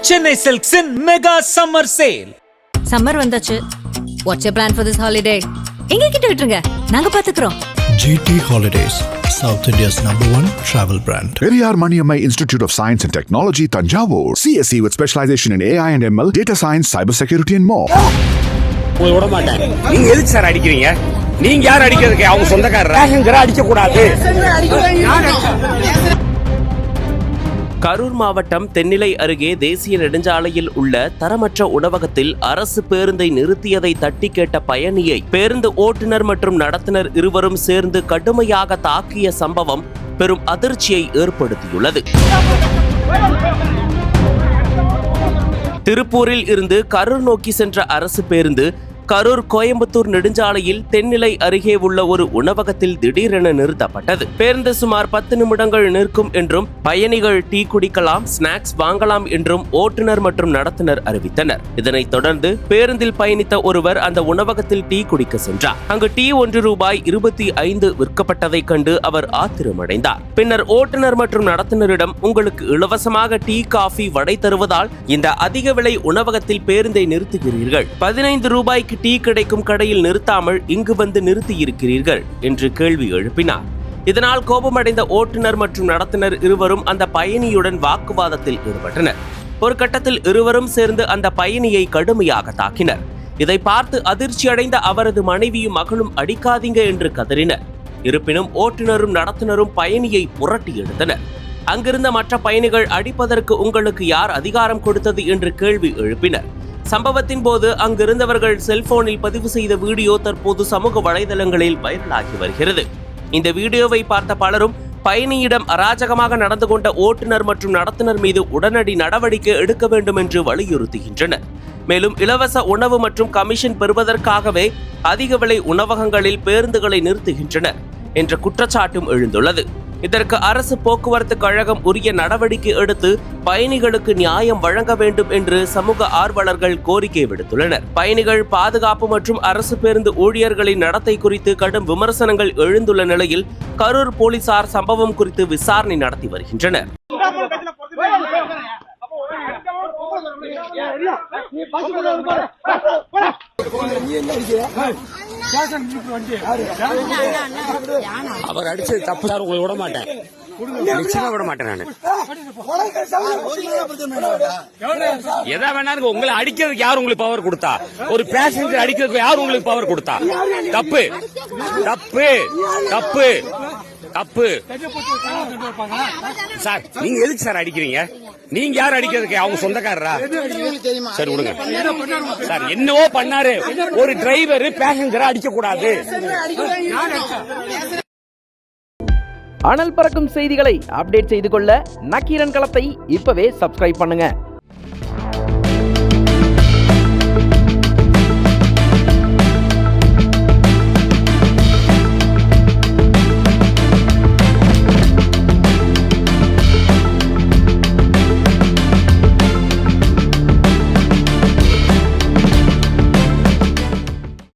Chennai Silks in Mega Summer Sale. Summer வந்தாச்சு. What's your plan for this holiday? எங்க கிட்ட விட்டுருங்க, நாங்க பாத்துக்கிறோம். GT Holidays, South India's #1 travel brand. Periyar Maniammai Institute of Science and Technology, Tanjavur. CSE with specialization in AI and ML, data science, cybersecurity and more. உங்களை விட மாட்டேன். நீங்க எதுக்கு சார் அடிக்கிறீங்க? நீங்க யார் அடிக்கிறதுக்கு? அவங்க சொந்தக்காரர் அடிக்க கூடாது. கரூர் மாவட்டம் தென்னிலை அருகே தேசிய நெடுஞ்சாலையில் உள்ள தரமற்ற உணவகத்தில் அரசு பேருந்தை நிறுத்தியதை தட்டி கேட்ட பயணியை பேருந்து ஓட்டுநர் மற்றும் நடத்துனர் இருவரும் சேர்ந்து கடுமையாக தாக்கிய சம்பவம் பெரும் அதிர்ச்சியை ஏற்படுத்தியுள்ளது. திருப்பூரில் இருந்து கரூர் நோக்கி சென்ற அரசு பேருந்து கரூர் கோயம்புத்தூர் நெடுஞ்சாலையில் தென்னிலை அருகே உள்ள ஒரு உணவகத்தில் திடீரென நிறுத்தப்பட்டது. பேருந்து சுமார் 10 நிமிடங்கள் நிற்கும் என்றும் பயணிகள் டீ குடிக்கலாம், ஸ்நாக்ஸ் வாங்கலாம் என்றும் ஓட்டுநர் மற்றும் நடத்துனர் அறிவித்தனர். இதனைத் தொடர்ந்து பேருந்தில் பயணித்த ஒருவர் அந்த உணவகத்தில் டீ குடிக்க சென்றார். அங்கு டீ ₹1.25 விற்கப்பட்டதை கண்டு அவர் ஆத்திரமடைந்தார். பின்னர் ஓட்டுநர் மற்றும் நடத்துனரிடம் உங்களுக்கு இலவசமாக டீ, காஃபி, வடை தருவதால் இந்த அதிக விலை உணவகத்தில் பேருந்தை நிறுத்துகிறீர்கள், ₹15 டீ கிடைக்கும் கடையில் நிறுத்தாமல் இங்கு வந்து நிறுத்தியிருக்கிறீர்கள் என்று கேள்வி எழுப்பினார். இதனால் கோபமடைந்த ஓட்டுநர் மற்றும் நடத்துனர் இருவரும் அந்த பயணியுடன் வாக்குவாதத்தில் ஈடுபட்டனர். ஒரு கட்டத்தில் இருவரும் சேர்ந்து அந்த பயணியை கடுமையாக தாக்கினர். இதை பார்த்து அதிர்ச்சியடைந்த அவரது மனைவியும் மகளும் அடிக்காதீங்க என்று கதறினர். இருப்பினும் ஓட்டுநரும் நடத்துனரும் பயணியை புரட்டி எடுத்தனர். அங்கிருந்த மற்ற பயணிகள் அடிப்பதற்கு உங்களுக்கு யார் அதிகாரம் கொடுத்தது என்று கேள்வி எழுப்பினர். சம்பவத்தின் போது அங்கிருந்தவர்கள் செல்போனில் பதிவு செய்த வீடியோ தற்போது சமூக வலைதளங்களில் வைரலாகி வருகிறது. இந்த வீடியோவை பார்த்த பலரும் பயணியிடம் அராஜகமாக நடந்து கொண்ட ஓட்டுநர் மற்றும் நடத்துனர் மீது உடனடி நடவடிக்கை எடுக்க வேண்டும் என்று வலியுறுத்துகின்றனர். மேலும் இலவச உணவு மற்றும் கமிஷன் பெறுவதற்காகவே அதிக விலை உணவகங்களில் பேருந்துகளை நிறுத்துகின்றனர் என்ற குற்றச்சாட்டும் எழுந்துள்ளது. இதற்கு அரசு போக்குவரத்து கழகம் உரிய நடவடிக்கை எடுத்து பயணிகளுக்கு நியாயம் வழங்க வேண்டும் என்று சமூக ஆர்வலர்கள் கோரிக்கை விடுத்துள்ளனர். பயணிகள் பாதுகாப்பு மற்றும் அரசு பேருந்து ஊழியர்களின் நடத்தை குறித்து கடும் விமர்சனங்கள் எழுந்துள்ள நிலையில் கரூர் போலீசார் சம்பவம் குறித்து விசாரணை நடத்தி வருகின்றனர். அவர் அடிச்சது தப்பு சார். உங்களை விட மாட்டேன், நிச்சயமா விட மாட்டேன். நான் எதா வேணாலும் உங்களை அடிக்கிறதுக்கு யார் உங்களுக்கு பவர் கொடுத்தா? ஒரு பேசஞ்சர் அடிக்கிறதுக்கு யார் உங்களுக்கு பவர் கொடுத்தா? தப்பு தப்பு தப்பு தப்பு சார். நீங்க எதுக்கு சார் அடிக்கிறீங்க? நீங்க யார் அடிக்கிறதுக்கு? அவங்க சொந்தக்காரரா? சரி விடுங்க சார். என்னவோ பண்ணாரு. ஒரு டிரைவர் பேசஞ்சரை அடிக்க கூடாது. அனல் பறக்கும் செய்திகளை அப்டேட் செய்து கொள்ள நக்கீரன் களத்தை இப்பவே சப்ஸ்கிரைப் பண்ணுங்க.